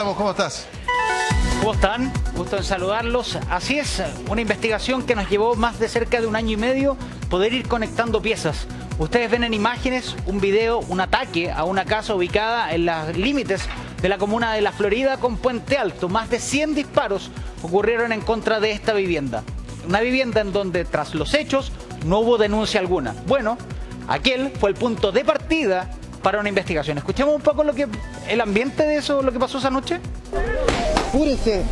¿Cómo estás? ¿Cómo están? Gusto en saludarlos. Así es, una investigación que nos llevó más de cerca de un año y medio poder ir conectando piezas. Ustedes ven en imágenes un video, un ataque a una casa ubicada en los límites de la comuna de La Florida con Puente Alto. Más de 100 disparos ocurrieron en contra de esta vivienda. Una vivienda en donde tras los hechos no hubo denuncia alguna. Bueno, aquel fue el punto de partida para una investigación. Escuchemos un poco el ambiente de eso, lo que pasó esa noche. ¡Apúrese!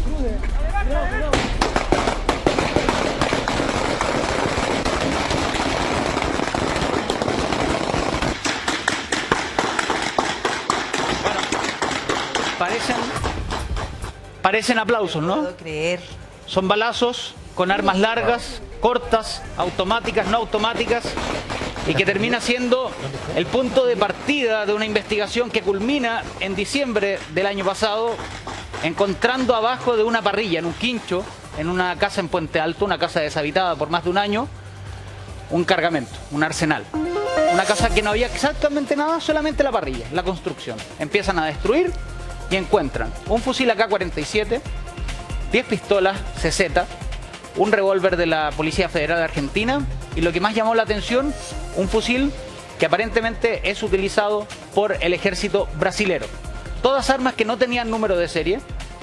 Parecen aplausos, ¿no? No puedo creer. Son balazos con armas largas, cortas, automáticas, no automáticas, y que termina siendo el punto de partida de una investigación que culmina en diciembre del año pasado, encontrando abajo de una parrilla, en un quincho, en una casa en Puente Alto, una casa deshabitada por más de un año, un cargamento, un arsenal. Una casa que no había exactamente nada, solamente la parrilla, la construcción. Empiezan a destruir y encuentran un fusil AK-47, 10 pistolas CZ, un revólver de la Policía Federal de Argentina y lo que más llamó la atención, un fusil que aparentemente es utilizado por el ejército brasilero. Todas armas que no tenían número de serie,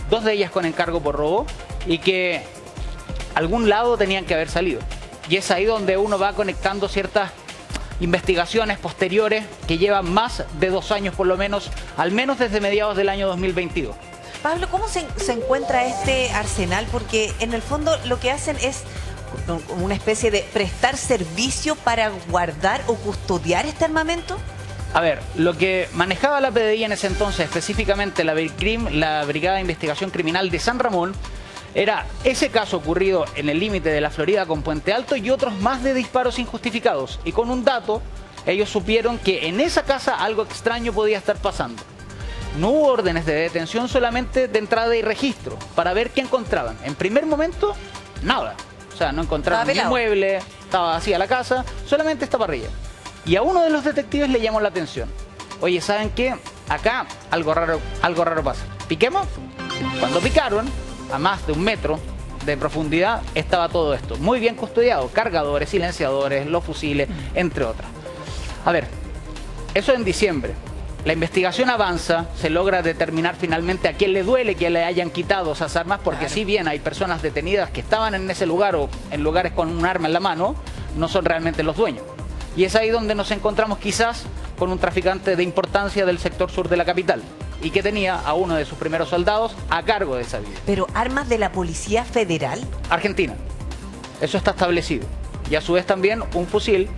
2 de ellas con encargo por robo y que algún lado tenían que haber salido. Y es ahí donde uno va conectando ciertas investigaciones posteriores que llevan más de 2 años por lo menos, al menos desde mediados del año 2022. Pablo, ¿cómo se encuentra este arsenal? Porque en el fondo lo que hacen es una especie de prestar servicio para guardar o custodiar este armamento. A ver, lo que manejaba la PDI en ese entonces, específicamente la Brigada de Investigación Criminal de San Ramón, era ese caso ocurrido en el límite de La Florida con Puente Alto y otros más de disparos injustificados. Y con un dato, ellos supieron que en esa casa algo extraño podía estar pasando. No hubo órdenes de detención, solamente de entrada y registro, para ver qué encontraban. En primer momento, nada. O sea, no encontraron ni mueble, estaba vacía la casa, solamente esta parrilla. Y a uno de los detectives le llamó la atención. Oye, ¿saben qué? Acá algo raro pasa. ¿Piquemos? Cuando picaron, a más de 1 metro de profundidad, estaba todo esto. Muy bien custodiado. Cargadores, silenciadores, los fusiles, entre otras. A ver, eso en diciembre. La investigación avanza, se logra determinar finalmente a quién le duele que le hayan quitado esas armas, porque claro, si bien hay personas detenidas que estaban en ese lugar o en lugares con un arma en la mano, no son realmente los dueños. Y es ahí donde nos encontramos quizás con un traficante de importancia del sector sur de la capital y que tenía a uno de sus primeros soldados a cargo de esa vida. ¿Pero armas de la Policía Federal? Argentina. Eso está establecido. Y a su vez también un fusil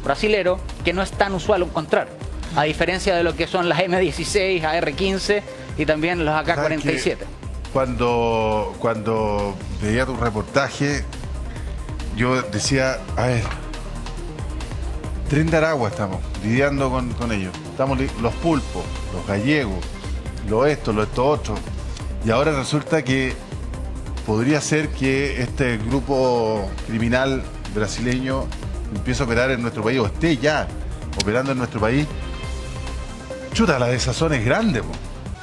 brasilero que no es tan usual encontrar, a diferencia de lo que son las M16, AR-15 y también los AK-47. Cuando veía tu reportaje, yo decía, a ver, Tren de Aragua estamos lidiando con ellos. Estamos los pulpos, los gallegos, lo esto otro. Y ahora resulta que podría ser que este grupo criminal brasileño empiece a operar en nuestro país, o esté ya operando en nuestro país. Chuta, la desazón es grande,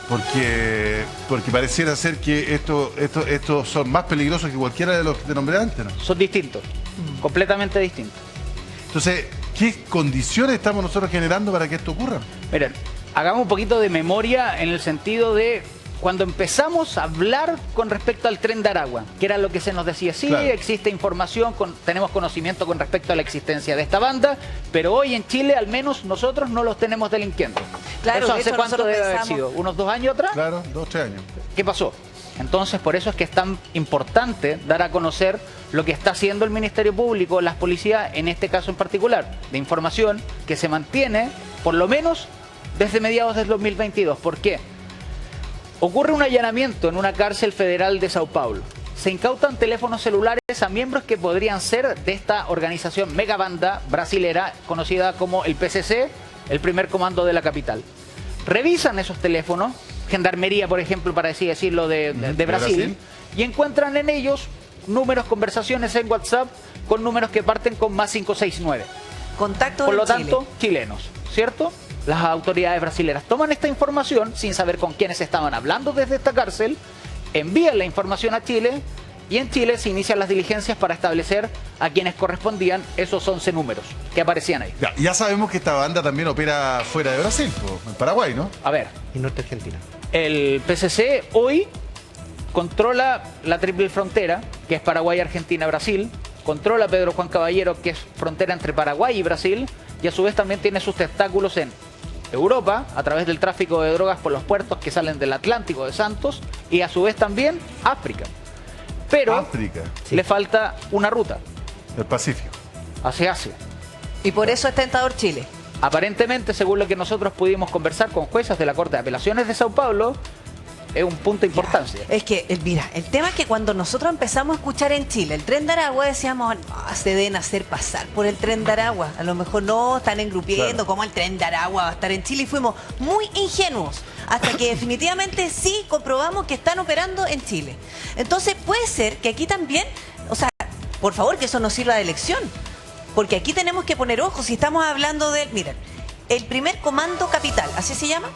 porque pareciera ser que estos son más peligrosos que cualquiera de los que te nombré antes, ¿no? Son distintos, completamente distintos. Entonces, ¿qué condiciones estamos nosotros generando para que esto ocurra? Miren, hagamos un poquito de memoria en el sentido de cuando empezamos a hablar con respecto al Tren de Aragua, que era lo que se nos decía, sí, claro, existe información, tenemos conocimiento con respecto a la existencia de esta banda, pero hoy en Chile al menos nosotros no los tenemos delinquiendo. Claro, ¿eso hace cuánto debe haber sido? ¿Unos 2 años atrás? Claro, 2 o 3 años. ¿Qué pasó? Entonces, por eso es que es tan importante dar a conocer lo que está haciendo el Ministerio Público, las policías, en este caso en particular, de información que se mantiene, por lo menos, desde mediados del 2022. ¿Por qué? Ocurre un allanamiento en una cárcel federal de Sao Paulo. Se incautan teléfonos celulares a miembros que podrían ser de esta organización megabanda brasilera, conocida como el PCC, el primer comando de la capital. Revisan esos teléfonos, Gendarmería, por ejemplo, para así decirlo, de Brasil, y encuentran en ellos números, conversaciones en WhatsApp con números que parten con +569. Contacto por lo Chile. tanto, chilenos, ¿cierto? las autoridades brasileras toman esta información sin saber con quiénes estaban hablando desde esta cárcel, envían la información a Chile y en Chile se inician las diligencias para establecer a quienes correspondían esos 11 números que aparecían ahí. Ya sabemos que esta banda también opera fuera de Brasil, en Paraguay, ¿no? A ver, Y norte Argentina. el PCC hoy controla la triple frontera, que es Paraguay, Argentina, Brasil, controla Pedro Juan Caballero, que es frontera entre Paraguay y Brasil, y a su vez también tiene sus tentáculos en Europa, a través del tráfico de drogas por los puertos que salen del Atlántico de Santos, y a su vez también África. Pero África, le falta una ruta el Pacífico. hacia Asia. Y por eso es tentador Chile. Aparentemente, según lo que nosotros pudimos conversar con jueces de la Corte de Apelaciones de Sao Paulo, es un punto de importancia. Es que, mira, el tema es que cuando nosotros empezamos a escuchar en Chile el Tren de Aragua, decíamos, no, se deben hacer pasar por el Tren de Aragua. A lo mejor no, están engrupiendo, Claro. como el Tren de Aragua va a estar en Chile. Y fuimos muy ingenuos, hasta que definitivamente sí comprobamos que están operando en Chile. Entonces puede ser que aquí también, o sea, por favor, que eso nos sirva de lección. Porque aquí tenemos que poner ojos, si estamos hablando de, miren, el primer comando capital, ¿así se llama?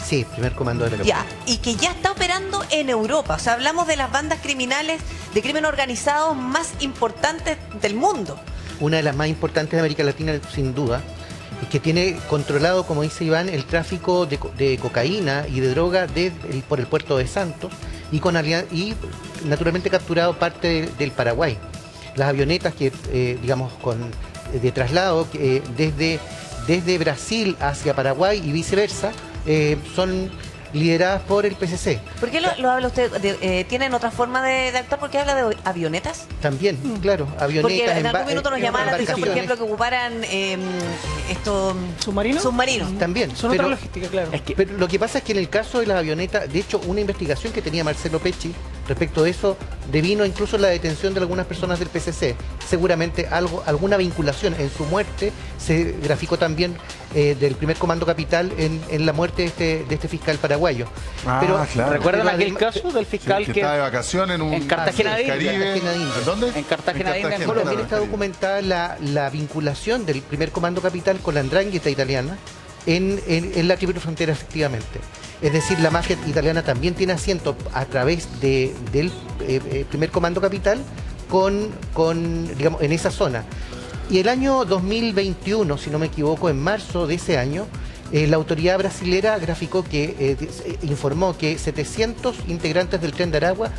Sí, primer comando de la capital. Ya, y que ya está operando en Europa. O sea, hablamos de las bandas criminales de crimen organizado más importantes del mundo. Una de las más importantes de América Latina, sin duda, y que tiene controlado, como dice Iván, el tráfico de cocaína y de droga por el puerto de Santos y naturalmente capturado parte del Paraguay. Las avionetas que, digamos, de traslado desde Brasil hacia Paraguay y viceversa, son lideradas por el PCC. ¿Por qué lo habla usted? ¿Tienen otra forma de actuar? ¿Por qué habla de avionetas? También, claro, avionetas. Porque en algún minuto nos llamaba la atención, por embarcaciones. ejemplo, que ocuparan estos ¿Submarinos? submarinos. También. Son otra logística, claro. Es que Pero lo que pasa es que en el caso de las avionetas, de hecho, una investigación que tenía Marcelo Pecci respecto de eso devino incluso la detención de algunas personas del PCC. Seguramente alguna vinculación en su muerte se graficó también del primer comando capital en la muerte de este fiscal paraguayo. Ah, claro. ¿recuerdan pero aquel además- caso del fiscal que que estaba de vacaciones en Cartagena de Indias? Caribe. Cartagena de Indias. ¿Dónde? En Cartagena de Indias, en Bueno, Colombia. también está documentada la vinculación del primer comando capital con la 'ndrangheta italiana en la triple frontera, efectivamente. Es decir, la mafia italiana también tiene asiento a través del primer comando capital digamos, en esa zona. Y el año 2021, si no me equivoco, en marzo de ese año, la autoridad brasilera graficó informó que 700 integrantes del Tren de Aragua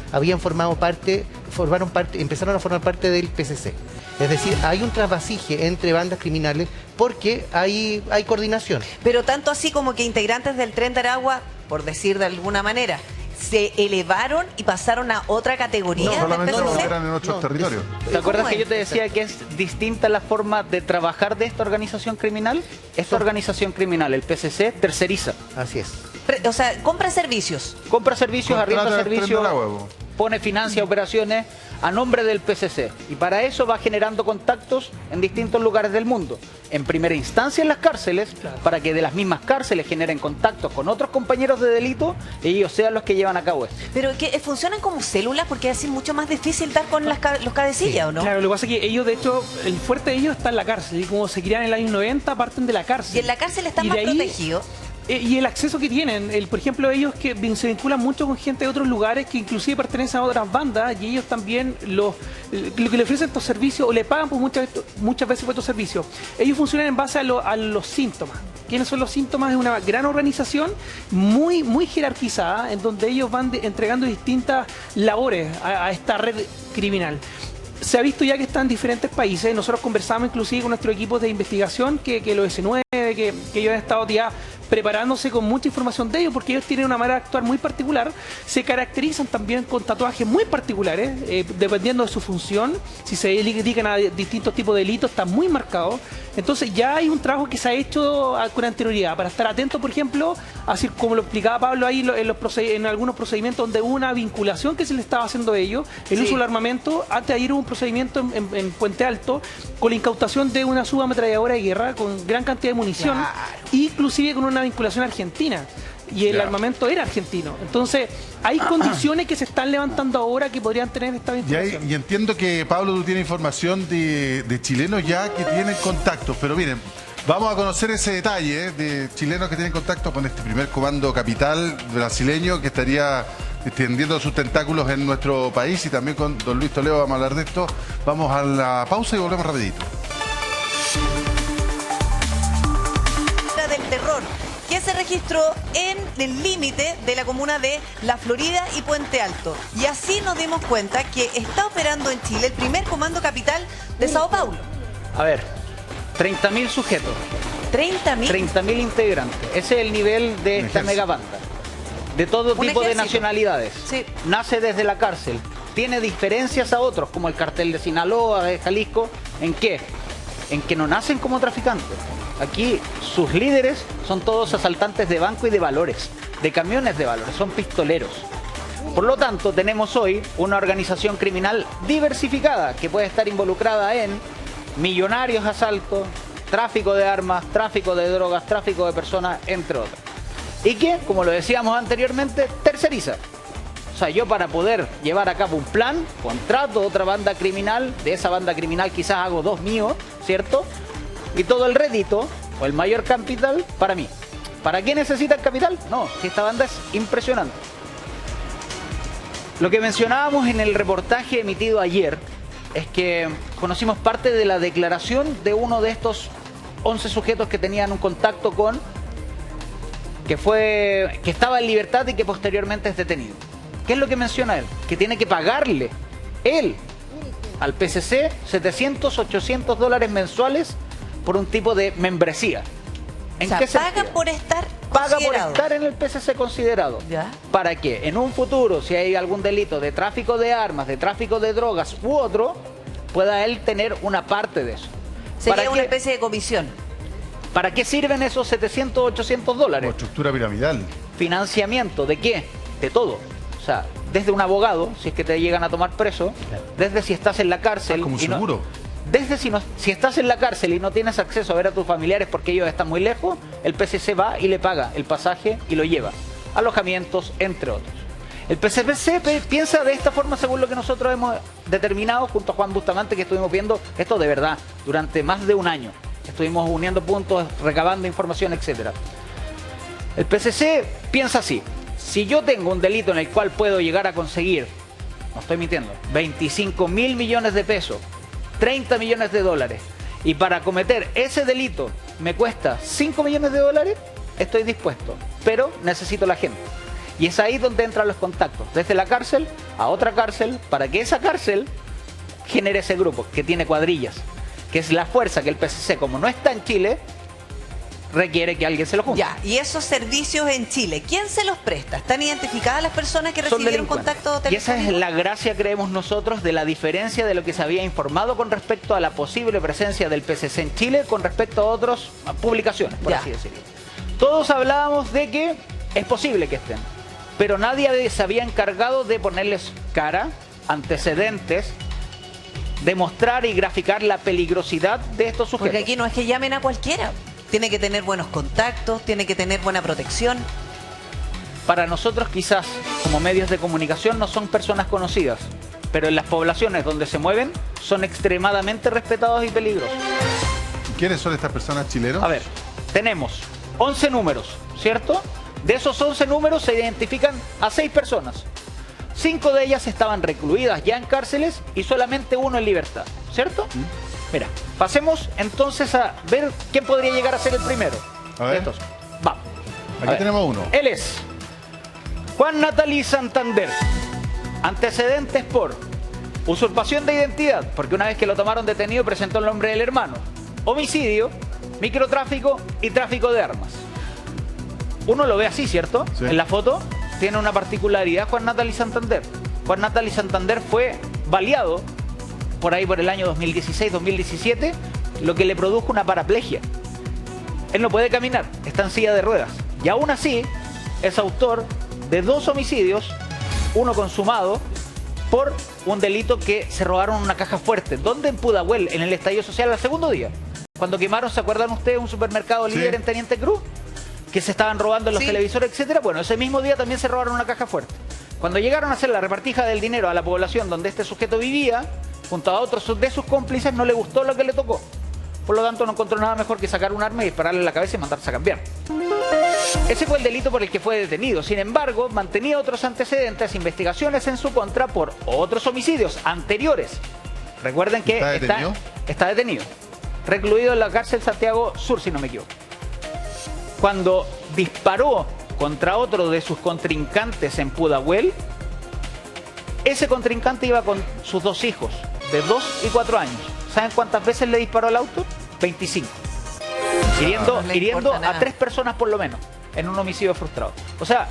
empezaron a formar parte del PCC. Es decir, hay un trasvasije entre bandas criminales porque hay coordinación. Pero tanto así como que integrantes del Tren de Aragua, por decir de alguna manera, se elevaron y pasaron a otra categoría No, del solamente PCC. porque eran en otros territorios. ¿Te acuerdas ¿Cómo que es? yo te decía que es distinta la forma de trabajar de esta organización criminal? Esta organización criminal, el PCC, terceriza. Así es. O sea, compra servicios. Compra servicios, arrienda Contrata el Tren servicios, del Agua, po. pone financia operaciones a nombre del PCC. Y para eso va generando contactos en distintos lugares del mundo. En primera instancia en las cárceles, para que de las mismas cárceles generen contactos con otros compañeros de delito y ellos sean los que llevan a cabo esto. Pero que funcionan como células porque es así mucho más difícil dar con los cabecillas, ¿o no? Claro, lo que pasa es que ellos, de hecho, el fuerte de ellos está en la cárcel. Y como se criaron en el año 90, parten de la cárcel. Y en la cárcel están Y más de ahí- protegidos. Y el acceso que tienen, por ejemplo, ellos que se vinculan mucho con gente de otros lugares que inclusive pertenecen a otras bandas y ellos también lo que le ofrecen estos servicios o le pagan por muchas veces por estos servicios. Ellos funcionan en base a los síntomas. ¿Quiénes son los síntomas? Es una gran organización muy, muy jerarquizada en donde ellos van entregando distintas labores a esta red criminal. Se ha visto ya que está en diferentes países. Nosotros conversamos inclusive con nuestro equipo de investigación que los S9, que ellos han estado ya preparándose con mucha información de ellos porque ellos tienen una manera de actuar muy particular. Se caracterizan también con tatuajes muy particulares, dependiendo de su función. Si se dedican a distintos tipos de delitos, está muy marcado. Entonces ya hay un trabajo que se ha hecho con anterioridad para estar atentos, por ejemplo, así como lo explicaba Pablo ahí en algunos procedimientos donde hubo una vinculación que se le estaba haciendo a ellos, el uso del armamento. Antes de ayer hubo un procedimiento en Puente Alto con la incautación de una subametralladora de guerra con gran cantidad de munición, inclusive con una vinculación argentina. Y el armamento era argentino. Entonces, hay condiciones que se están levantando ahora que podrían tener esta vinculación. Y entiendo que, Pablo, tú tienes información de chilenos ya que tienen contactos, pero miren, Vamos a conocer ese detalle de chilenos que tienen contacto con este primer comando capital brasileño que estaría extendiendo sus tentáculos en nuestro país, y también con don Luis Toledo vamos a hablar de esto. Vamos a la pausa y volvemos rapidito. Del terror que se registró en el límite de la comuna de La Florida y Puente Alto. Y así nos dimos cuenta que está operando en Chile el primer comando capital de Sao Paulo. A ver, 30.000 sujetos, 30.000. 30.000 integrantes. Ese es el nivel de esta ejército. megabanda. De todo Un tipo de ejército. nacionalidades. Sí. Nace desde la cárcel. Tiene diferencias a otros, como el cartel de Sinaloa, de Jalisco. ¿En qué? En que no nacen como traficantes. Aquí sus líderes son todos asaltantes de banco y de valores, de camiones de valores, son pistoleros. Por lo tanto, tenemos hoy una organización criminal diversificada que puede estar involucrada en millonarios asaltos, tráfico de armas, tráfico de drogas, tráfico de personas, entre otros. Y que, como lo decíamos anteriormente, terceriza. O sea, yo para poder llevar a cabo un plan, contrato otra banda criminal, de esa banda criminal quizás hago 2 míos, ¿cierto? Y todo el rédito, o el mayor capital, para mí. ¿Para qué necesita el capital? No, si esta banda es impresionante. Lo que mencionábamos en el reportaje emitido ayer es que conocimos parte de la declaración de uno de estos 11 sujetos que tenían un contacto con, que estaba en libertad y que posteriormente es detenido. ¿Qué es lo que menciona él? Que tiene que pagarle él al PCC 700, 800 dólares mensuales por un tipo de membresía. ¿En O sea, qué paga sentido? por estar Paga por considerado. estar en el PCC considerado. Ya. Para que en un futuro, si hay algún delito de tráfico de armas, de tráfico de drogas u otro, pueda él tener una parte de eso. Sería ¿Para una qué? especie de comisión. ¿Para qué sirven esos 700, 800 Como dólares? estructura piramidal. Financiamiento, ¿de qué? De todo. O sea, desde un abogado, si es que te llegan a tomar preso, desde si estás en la cárcel. Como un y no- seguro. desde si estás en la cárcel y no tienes acceso a ver a tus familiares porque ellos están muy lejos, el PCC va y le paga el pasaje y lo lleva. Alojamientos, entre otros. El PCC piensa de esta forma según lo que nosotros hemos determinado junto a Juan Bustamante, que estuvimos viendo esto de verdad durante más de un año. Estuvimos uniendo puntos, recabando información, etcétera. El PCC piensa así: si yo tengo un delito en el cual puedo llegar a conseguir, no estoy mintiendo, 25.000 millones de pesos, 30 millones de dólares, y para cometer ese delito me cuesta 5 millones de dólares, estoy dispuesto, pero necesito la gente. Y es ahí donde entran los contactos, desde la cárcel a otra cárcel, para que esa cárcel genere ese grupo, que tiene cuadrillas, que es la fuerza que el PCC, como no está en Chile, requiere que alguien se lo junte. Ya, y esos servicios en Chile, ¿quién se los presta? ¿Están identificadas las personas que Son recibieron delincuentes. contacto Y esa es telefónico? la gracia, creemos nosotros, de la diferencia de lo que se había informado con respecto a la posible presencia del PCC en Chile con respecto a otras publicaciones, por Ya. así decirlo. Todos hablábamos de que es posible que estén, pero nadie se había encargado de ponerles cara, antecedentes, demostrar y graficar la peligrosidad de estos sujetos. Porque aquí no es que llamen a cualquiera. Tiene que tener buenos contactos, tiene que tener buena protección. Para nosotros quizás como medios de comunicación no son personas conocidas, pero en las poblaciones donde se mueven son extremadamente respetados y peligrosos. ¿Quiénes son estas personas chilenos? A ver, tenemos 11 números, ¿cierto? De esos 11 números se identifican a 6 personas. 5 de ellas estaban recluidas ya en cárceles y solamente uno en libertad, ¿cierto? Mira, pasemos entonces a ver quién podría llegar a ser el primero. A ver. Estos. Vamos. A Aquí ver. tenemos uno. Él es Juan Natalí Santander. Antecedentes por usurpación de identidad, porque una vez que lo tomaron detenido presentó el nombre del hermano. Homicidio, microtráfico y tráfico de armas. Uno lo ve así, ¿cierto? Sí. En la foto tiene una particularidad Juan Natalí Santander. Juan Natalí Santander fue baleado por ahí por el año 2016-2017, lo que le produjo una paraplegia. Él no puede caminar, está en silla de ruedas. Y aún así, es autor de 2 homicidios, uno consumado por un delito que se robaron una caja fuerte. ¿Dónde? En Pudahuel, en el estallido social, al segundo día. Cuando quemaron, ¿se acuerdan ustedes? Un supermercado Sí. líder en Teniente Cruz, que se estaban robando los Sí. televisores, etcétera. Bueno, ese mismo día también se robaron una caja fuerte. Cuando llegaron a hacer la repartija del dinero a la población donde este sujeto vivía, junto a otros de sus cómplices, no le gustó lo que le tocó. Por lo tanto, no encontró nada mejor que sacar un arma y dispararle en la cabeza y mandarse a cambiar. Ese fue el delito por el que fue detenido. Sin embargo, mantenía otros antecedentes, investigaciones en su contra por otros homicidios anteriores. Recuerden que está detenido. Recluido en la cárcel Santiago Sur, si no me equivoco. Cuando disparó contra otro de sus contrincantes en Pudahuel, ese contrincante iba con sus 2 hijos, de 2 y 4 años. ¿Saben cuántas veces le disparó al auto? 25. Hiriendo a 3 personas por lo menos, en un homicidio frustrado. O sea,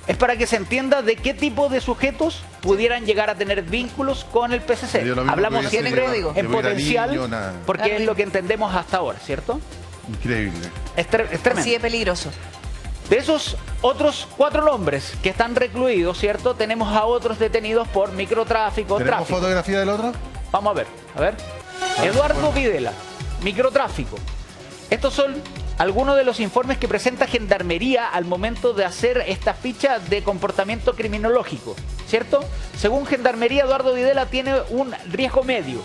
es para que se entienda de qué tipo de sujetos pudieran llegar a tener vínculos con el PCC. Hablamos siempre en potencial, porque es lo que entendemos hasta ahora, ¿cierto? Increíble. Es tremendo. Así de peligroso. De esos otros 4 nombres que están recluidos, ¿cierto? Tenemos a otros detenidos por microtráfico, ¿Tenemos tráfico. fotografía del otro? Vamos a ver. Eduardo Videla, microtráfico. Estos son algunos de los informes que presenta Gendarmería al momento de hacer esta ficha de comportamiento criminológico, ¿cierto? Según Gendarmería, Eduardo Videla tiene un riesgo medio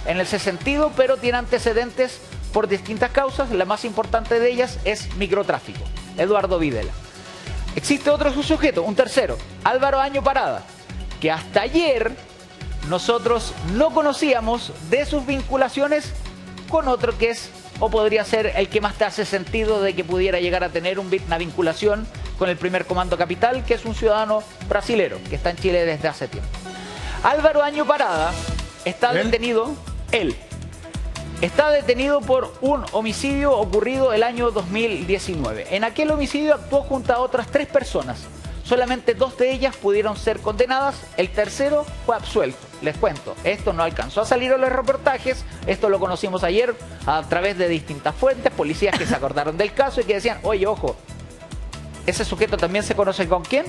en ese sentido, pero tiene antecedentes por distintas causas. La más importante de ellas es microtráfico. Eduardo Videla. Existe otro sujeto, un tercero, Álvaro Año Parada, que hasta ayer nosotros no conocíamos de sus vinculaciones con otro que es, o podría ser el que más te hace sentido de que pudiera llegar a tener una vinculación con el primer comando capital, que es un ciudadano brasilero que está en Chile desde hace tiempo. Álvaro Año Parada está detenido, está detenido por un homicidio ocurrido el año 2019. En aquel homicidio actuó junto a otras 3 personas. Solamente 2 de ellas pudieron ser condenadas, el tercero fue absuelto. Les cuento, esto no alcanzó a salir en los reportajes, esto lo conocimos ayer a través de distintas fuentes, policías que se acordaron del caso y que decían, oye, ojo, ese sujeto también se conoce ¿con quién?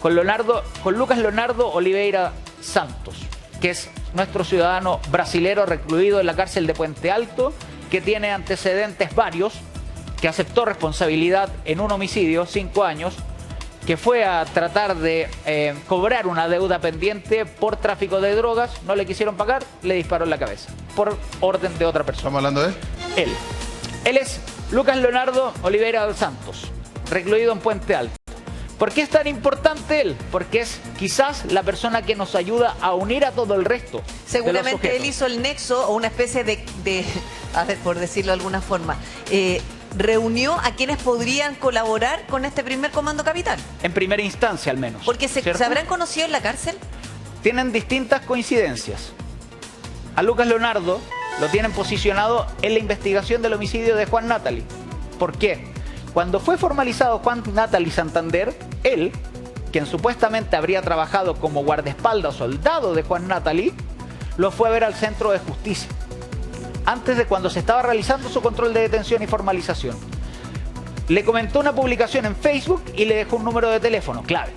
Con Lucas Leonardo Oliveira Santos, que es nuestro ciudadano brasilero recluido en la cárcel de Puente Alto, que tiene antecedentes varios, que aceptó responsabilidad en un homicidio, 5 años, que fue a tratar de cobrar una deuda pendiente por tráfico de drogas, no le quisieron pagar, le disparó en la cabeza, por orden de otra persona. ¿Estamos hablando de él? Él es Lucas Leonardo Oliveira Santos, recluido en Puente Alto. ¿Por qué es tan importante él? Porque es quizás la persona que nos ayuda a unir a todo el resto. Seguramente él hizo el nexo o una especie de a ver, por decirlo de alguna forma, reunió a quienes podrían colaborar con este primer comando capital. En primera instancia, al menos. Porque ¿se habrán conocido en la cárcel? Tienen distintas coincidencias. A Lucas Leonardo lo tienen posicionado en la investigación del homicidio de Juan Natali. ¿Por qué? Cuando fue formalizado Juan Natali Santander, él, quien supuestamente habría trabajado como guardaespaldas o soldado de Juan Natali, lo fue a ver al centro de justicia, antes de cuando se estaba realizando su control de detención y formalización. Le comentó una publicación en Facebook y le dejó un número de teléfono clave.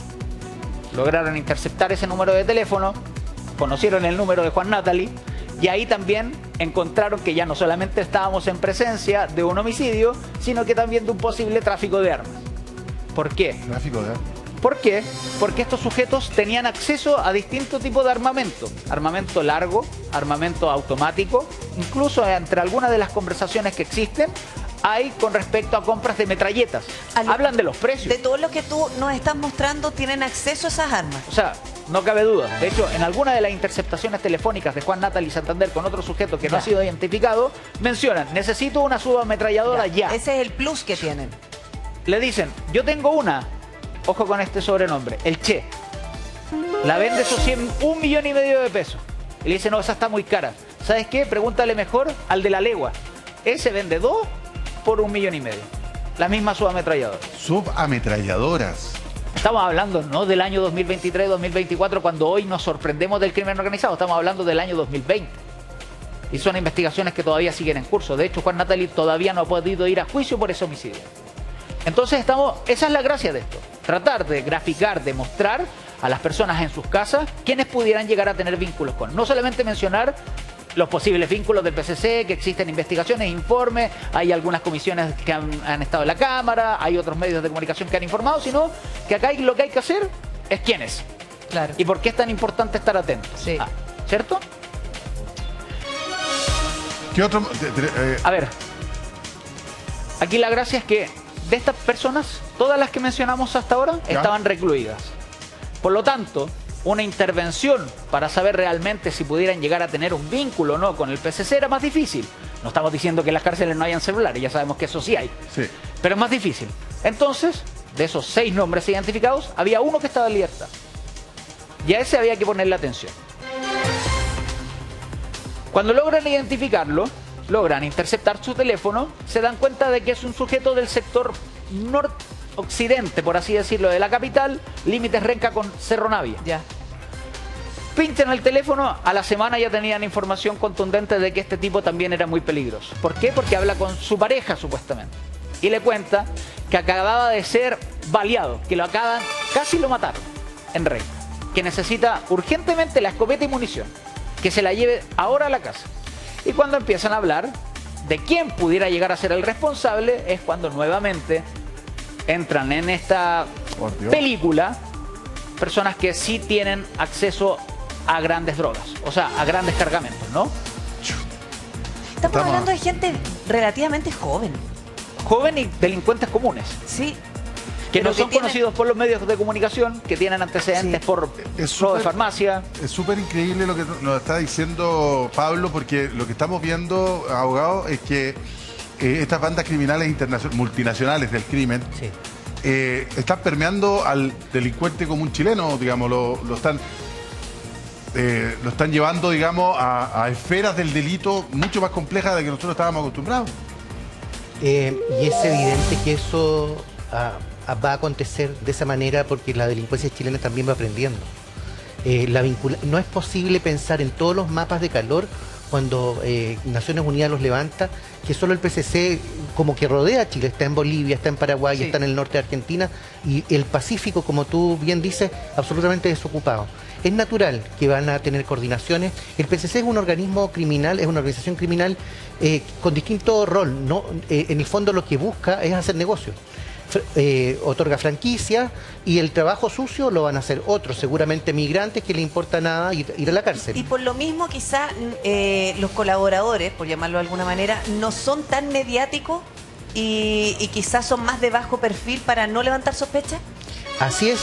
Lograron interceptar ese número de teléfono, conocieron el número de Juan Natali y ahí también encontraron que ya no solamente estábamos en presencia de un homicidio, sino que también de un posible tráfico de armas. ¿Por qué? Tráfico de armas. ¿Por qué? Porque estos sujetos tenían acceso a distintos tipos de armamento. Armamento largo, armamento automático, incluso entre algunas de las conversaciones que existen hay con respecto a compras de metralletas. Hablan de los precios. De todo lo que tú nos estás mostrando, tienen acceso a esas armas. O sea, no cabe duda. De hecho, en alguna de las interceptaciones telefónicas de Juan Natali Santander con otro sujeto que no ha sido identificado, mencionan, necesito una subametralladora ya. Ese es el plus que tienen. Le dicen, yo tengo una, ojo con este sobrenombre, el Che. La vende esos 1,5 millones de pesos. Y le dicen, no, esa está muy cara. ¿Sabes qué? Pregúntale mejor al de la legua. Ese vende 2 por 1,5 millones. La misma subametralladora. Subametralladoras. Estamos hablando no del año 2023-2024, cuando hoy nos sorprendemos del crimen organizado. Estamos hablando del año 2020. Y son investigaciones que todavía siguen en curso. De hecho, Juan Natali todavía no ha podido ir a juicio por ese homicidio. Entonces esa es la gracia de esto. Tratar de graficar, de mostrar a las personas en sus casas quienes pudieran llegar a tener vínculos con. No solamente mencionar los posibles vínculos del PCC, que existen investigaciones, informes, hay algunas comisiones que han estado en la Cámara, hay otros medios de comunicación que han informado, sino que acá lo que hay que hacer es quiénes. Claro. Y por qué es tan importante estar atentos. Sí. ¿Cierto? ¿Qué otro? A ver, aquí la gracia es que de estas personas, todas las que mencionamos hasta ahora, ¿Ya? estaban recluidas. Por lo tanto, una intervención para saber realmente si pudieran llegar a tener un vínculo o no con el PCC era más difícil. No estamos diciendo que en las cárceles no hayan celulares, ya sabemos que eso sí hay. Sí. Pero es más difícil. Entonces, de esos 6 nombres identificados, había uno que estaba en libertad. Y a ese había que ponerle atención. Cuando logran identificarlo, logran interceptar su teléfono, se dan cuenta de que es un sujeto del sector noroccidente, por así decirlo, de la capital, límites Renca con Cerro Navia. Ya. Pinchan el teléfono, a la semana ya tenían información contundente de que este tipo también era muy peligroso. ¿Por qué? Porque habla con su pareja, supuestamente. Y le cuenta que acababa de ser baleado, que lo acaban, casi lo mataron en Renca. Que necesita urgentemente la escopeta y munición, que se la lleve ahora a la casa. Y cuando empiezan a hablar de quién pudiera llegar a ser el responsable, es cuando nuevamente entran en esta Por Dios. película personas que sí tienen acceso a grandes drogas, o sea, a grandes cargamentos, ¿no? Estamos hablando de gente relativamente joven. Joven y delincuentes comunes, Sí. que Pero no son tienen- conocidos por los medios de comunicación, que tienen antecedentes Sí. por Es robo de súper- farmacia. Es súper increíble lo que nos está diciendo Pablo, porque lo que estamos viendo, abogado, es que estas bandas criminales multinacionales del crimen Sí. están permeando al delincuente común chileno, digamos, lo están llevando, digamos, a esferas del delito mucho más complejas de que nosotros estábamos acostumbrados. Y es evidente que eso va a acontecer de esa manera porque la delincuencia chilena también va aprendiendo. No es posible pensar en todos los mapas de calor cuando Naciones Unidas los levanta, que solo el PCC como que rodea a Chile, está en Bolivia, está en Paraguay, Sí. está en el norte de Argentina, y el Pacífico, como tú bien dices, absolutamente desocupado. Es natural que van a tener coordinaciones. El PCC es un organismo criminal, es una organización criminal con distinto rol, ¿no? En el fondo lo que busca es hacer negocio. Otorga franquicia y el trabajo sucio lo van a hacer otros, seguramente migrantes que le importa nada ir a la cárcel. Y por lo mismo quizá los colaboradores, por llamarlo de alguna manera, no son tan mediáticos y quizás son más de bajo perfil para no levantar sospechas. Así es,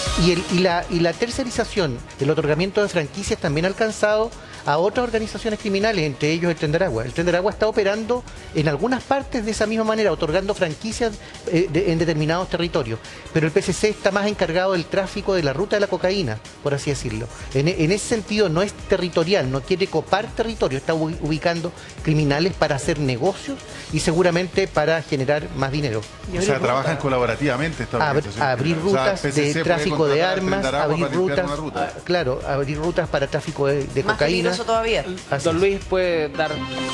y la tercerización, el otorgamiento de franquicias también ha alcanzado a otras organizaciones criminales, entre ellos el Tren de Aragua. El Tren de Aragua está operando en algunas partes de esa misma manera, otorgando franquicias en determinados territorios. Pero el PCC está más encargado del tráfico de la ruta de la cocaína, por así decirlo. En ese sentido no es territorial, no quiere copar territorio, está ubicando criminales para hacer negocios y seguramente para generar más dinero. O sea, trabajan colaborativamente esta organización. Abrir O sea, rutas el PCC de puede tráfico de contratar al Tren armas, de Aragua abrir para limpiar rutas, una ruta. claro, abrir rutas para tráfico de Más cocaína. peligroso todavía. Así Don es. Luis puede dar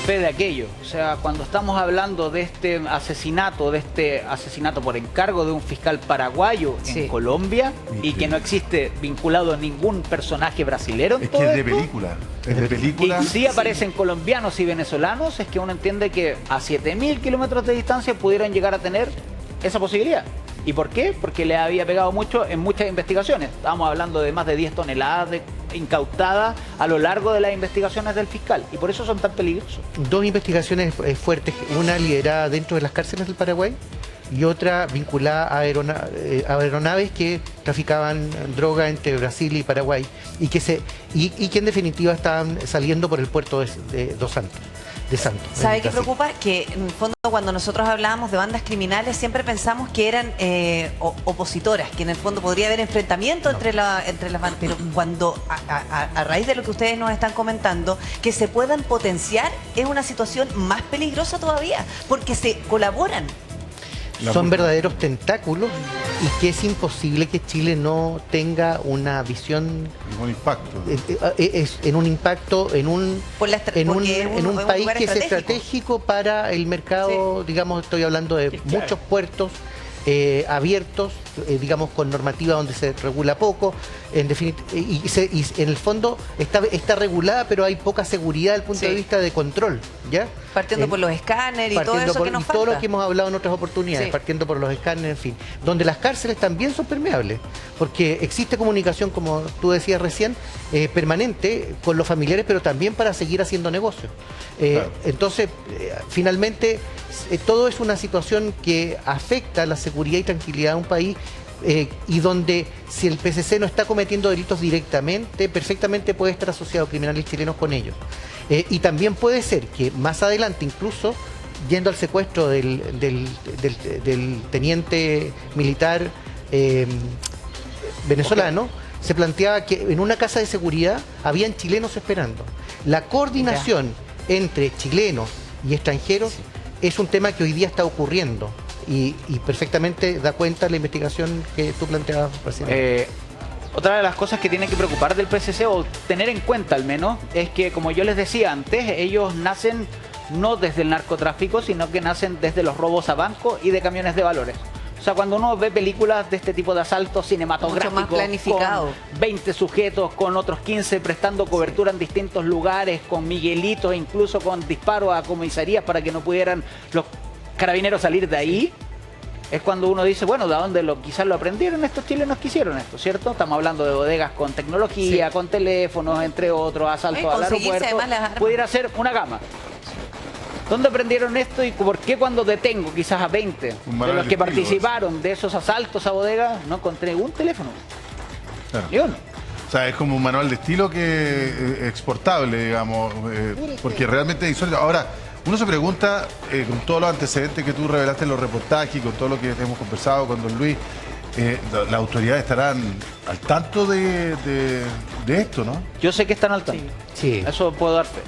fe de aquello. O sea, cuando estamos hablando de este asesinato por encargo de un fiscal paraguayo Sí. en Colombia y Increíble. que no existe vinculado a ningún personaje brasilero en Es todo que es de esto, película. Es de película. y sí aparecen colombianos y venezolanos, es que uno entiende que a 7.000 kilómetros de distancia pudieran llegar a tener esa posibilidad. ¿Y por qué? Porque le había pegado mucho en muchas investigaciones. Estábamos hablando de más de 10 toneladas incautadas a lo largo de las investigaciones del fiscal. Y por eso son tan peligrosos. Dos investigaciones fuertes, una liderada dentro de las cárceles del Paraguay y otra vinculada a aeronaves que traficaban droga entre Brasil y Paraguay y que en definitiva estaban saliendo por el puerto de Santos. ¿Sabe en qué Brasil. preocupa? Que en el fondo cuando nosotros hablábamos de bandas criminales siempre pensamos que eran opositoras, que en el fondo podría haber enfrentamiento entre las bandas, pero cuando a raíz de lo que ustedes nos están comentando, que se puedan potenciar es una situación más peligrosa todavía, porque se colaboran. Son verdaderos tentáculos y que es imposible que Chile no tenga una visión Un impacto. en un impacto en un Porque es un país lugar que es estratégico. estratégico para el mercado, digamos, estoy hablando de muchos puertos abiertos digamos, con normativa donde se regula poco, en y en el fondo está regulada, pero hay poca seguridad desde el punto de vista de control, ¿ya? Partiendo por los escáneres y todo eso que nos falta. todo lo que hemos hablado en otras oportunidades, partiendo por los escáneres, en fin. Donde las cárceles también son permeables, porque existe comunicación, como tú decías recién, permanente con los familiares, pero también para seguir haciendo negocios. Claro. Entonces, finalmente, todo es una situación que afecta la seguridad y tranquilidad de un país, y donde si el PCC no está cometiendo delitos directamente, perfectamente puede estar asociado a criminales chilenos con ellos. Y también puede ser que más adelante, incluso yendo al secuestro del teniente militar venezolano, se planteaba que en una casa de seguridad habían chilenos esperando. La coordinación entre chilenos y extranjeros es un tema que hoy día está ocurriendo. Y perfectamente da cuenta la investigación que tú planteabas recién. Otra de las cosas que tiene que preocupar del PCC, o tener en cuenta al menos, es que, como yo les decía antes, ellos nacen no desde el narcotráfico, sino que nacen desde los robos a bancos y de camiones de valores. O sea, cuando uno ve películas de este tipo de asaltos cinematográficos, mucho más planificado, con 20 sujetos, con otros 15 prestando cobertura en distintos lugares, con miguelitos, incluso con disparos a comisarías para que no pudieran los carabineros salir de ahí, es cuando uno dice, bueno, ¿de dónde quizás lo aprendieron estos chilenos que hicieron esto, cierto? Estamos hablando de bodegas con tecnología, con teléfonos, entre otros, asaltos al aeropuerto. Pudiera ser una gama. ¿Dónde aprendieron esto y por qué cuando detengo quizás a 20 de los que participaron de esos asaltos a bodegas no encontré un teléfono? Claro. Ni uno. O sea, es como un manual de estilo que exportable, digamos, porque realmente es insólito. Ahora, uno se pregunta, con todos los antecedentes que tú revelaste en los reportajes y con todo lo que hemos conversado con don Luis, las autoridades estarán al tanto de esto, ¿no? Yo sé que están al tanto. Sí. Eso puedo dar fe.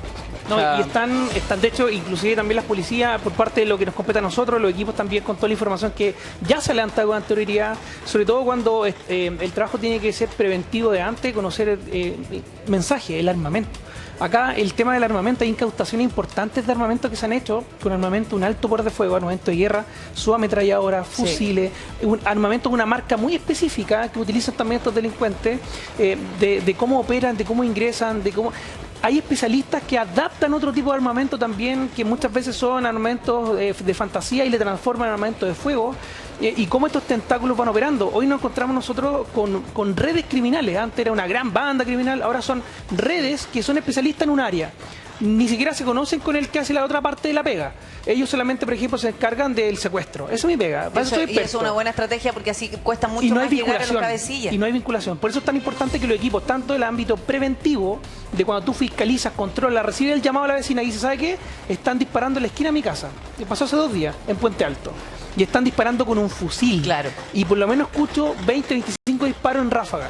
No, y están, de hecho, inclusive también las policías, por parte de lo que nos compete a nosotros, los equipos también con toda la información que ya se levanta con anterioridad, sobre todo cuando el trabajo tiene que ser preventivo de antes, conocer el mensaje, el armamento. Acá el tema del armamento, hay incautaciones importantes de armamento que se han hecho, con armamento, un alto poder de fuego, armamento de guerra, subametralladoras, fusiles, un armamento de una marca muy específica que utilizan también estos delincuentes, de cómo operan, de cómo ingresan, de cómo... Hay especialistas que adaptan otro tipo de armamento también, que muchas veces son armamentos de fantasía y le transforman en armamento de fuego, y cómo estos tentáculos van operando. Hoy nos encontramos nosotros con redes criminales. Antes era una gran banda criminal, ahora son redes que son especialistas en un área. Ni siquiera se conocen con el que hace la otra parte de la pega. Ellos solamente, por ejemplo, se encargan del secuestro. Eso es mi pega. Y es una buena estrategia porque así cuesta mucho no más llegar a los cabecillas. Y no hay vinculación. Por eso es tan importante que los equipos, tanto del ámbito preventivo, de cuando tú fiscalizas, controlas, recibes el llamado a la vecina y dices, ¿sabe qué? Están disparando en la esquina de mi casa. Pasó hace 2 días, en Puente Alto. Y están disparando con un fusil. Claro. Y por lo menos escucho 20, 25 disparos en ráfaga.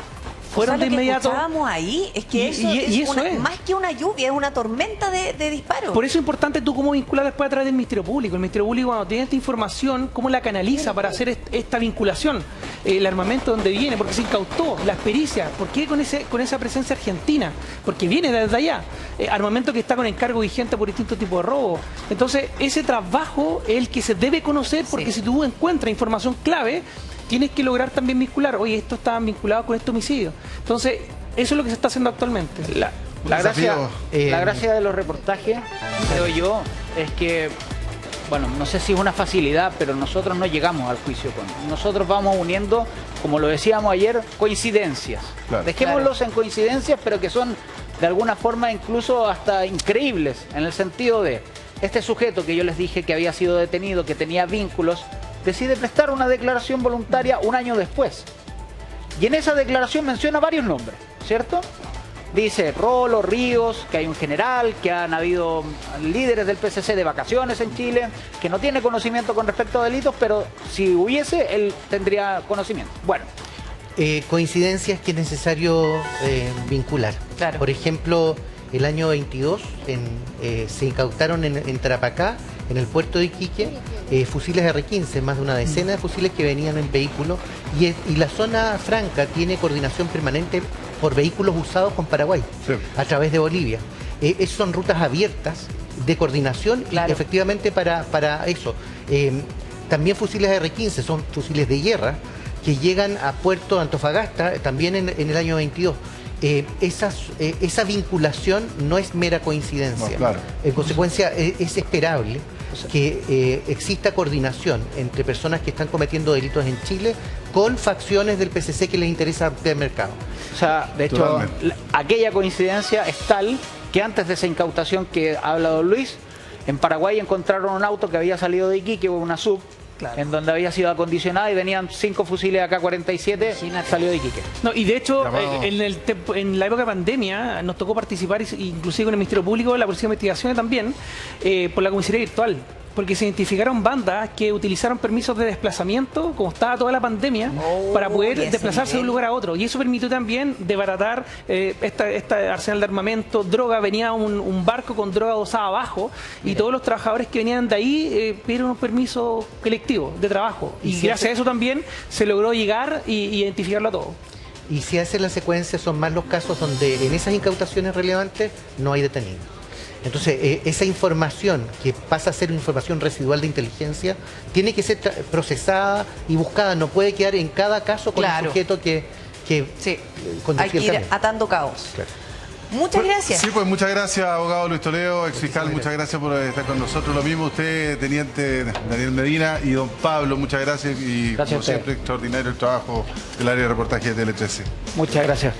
Fueron de inmediato. Lo que escuchábamos ahí es que eso es más que una lluvia, es una tormenta de disparos. Por eso es importante tú cómo vincular después a través del Ministerio Público. El Ministerio Público, cuando tiene esta información, cómo la canaliza para hacer esta vinculación, el armamento donde viene, porque se incautó, las pericias, ¿por qué con esa presencia argentina? Porque viene desde allá, armamento que está con encargo vigente por distintos tipos de robo. Entonces, ese trabajo es el que se debe conocer, porque si tú encuentras información clave, tienes que lograr también vincular, oye, esto está vinculado con este homicidio. Entonces, eso es lo que se está haciendo actualmente. La gracia de los reportajes, creo yo, es que, bueno, no sé si es una facilidad, pero nosotros no llegamos al juicio. Nosotros vamos uniendo, como lo decíamos ayer, coincidencias. Claro. Dejémoslos en coincidencias, pero que son de alguna forma incluso hasta increíbles, en el sentido de este sujeto que yo les dije que había sido detenido, que tenía vínculos, decide prestar una declaración voluntaria un año después. Y en esa declaración menciona varios nombres, ¿cierto? Dice Rolo, Ríos, que hay un general, que han habido líderes del PCC de vacaciones en Chile, que no tiene conocimiento con respecto a delitos, pero si hubiese, él tendría conocimiento. Bueno. Coincidencias que es necesario vincular. Claro. Por ejemplo, el año 22 se incautaron en Tarapacá, en el puerto de Iquique, fusiles R-15, más de una decena de fusiles que venían en vehículos, y la zona franca tiene coordinación permanente por vehículos usados con Paraguay, a través de Bolivia. Esas son rutas abiertas de coordinación, y efectivamente para eso. También fusiles R-15 son fusiles de guerra, que llegan a Puerto Antofagasta también en el año 22. Esa vinculación no es mera coincidencia. No, claro. En consecuencia, es esperable que exista coordinación entre personas que están cometiendo delitos en Chile con facciones del PCC que les interesa ampliar el mercado. O sea, de hecho, Totalmente. aquella coincidencia es tal que antes de esa incautación que ha hablado Luis, en Paraguay encontraron un auto que había salido de Iquique, una sub, Claro. en donde había sido acondicionada y venían 5 fusiles AK-47, salió de Iquique. No, y de hecho, Llamado- en la época de pandemia nos tocó participar, inclusive con el Ministerio Público, la Policía de Investigaciones también, por la comisaría virtual. Porque se identificaron bandas que utilizaron permisos de desplazamiento, como estaba toda la pandemia, para poder y ese desplazarse de un nivel. lugar a otro. Y eso permitió también desbaratar esta arsenal de armamento, droga. Venía un barco con droga dosada abajo y todos los trabajadores que venían de ahí pidieron un permiso colectivo de trabajo. Y gracias a eso también se logró llegar y identificarlo a todos. Y si hace la secuencia, son más los casos donde en esas incautaciones relevantes no hay detenidos. Entonces, esa información que pasa a ser información residual de inteligencia tiene que ser procesada y buscada. No puede quedar en cada caso con Claro. el sujeto que Sí, conducía hay que el ir camión. atando cabos. Claro. Muchas gracias. Sí, pues muchas gracias, abogado Luis Toledo, ex fiscal, muchas gracias por estar con nosotros. Lo mismo usted, teniente Daniel Medina, y don Pablo, muchas gracias. Y Gracias a como ustedes. siempre, extraordinario el trabajo del área de reportaje de Tele 13. Muchas gracias.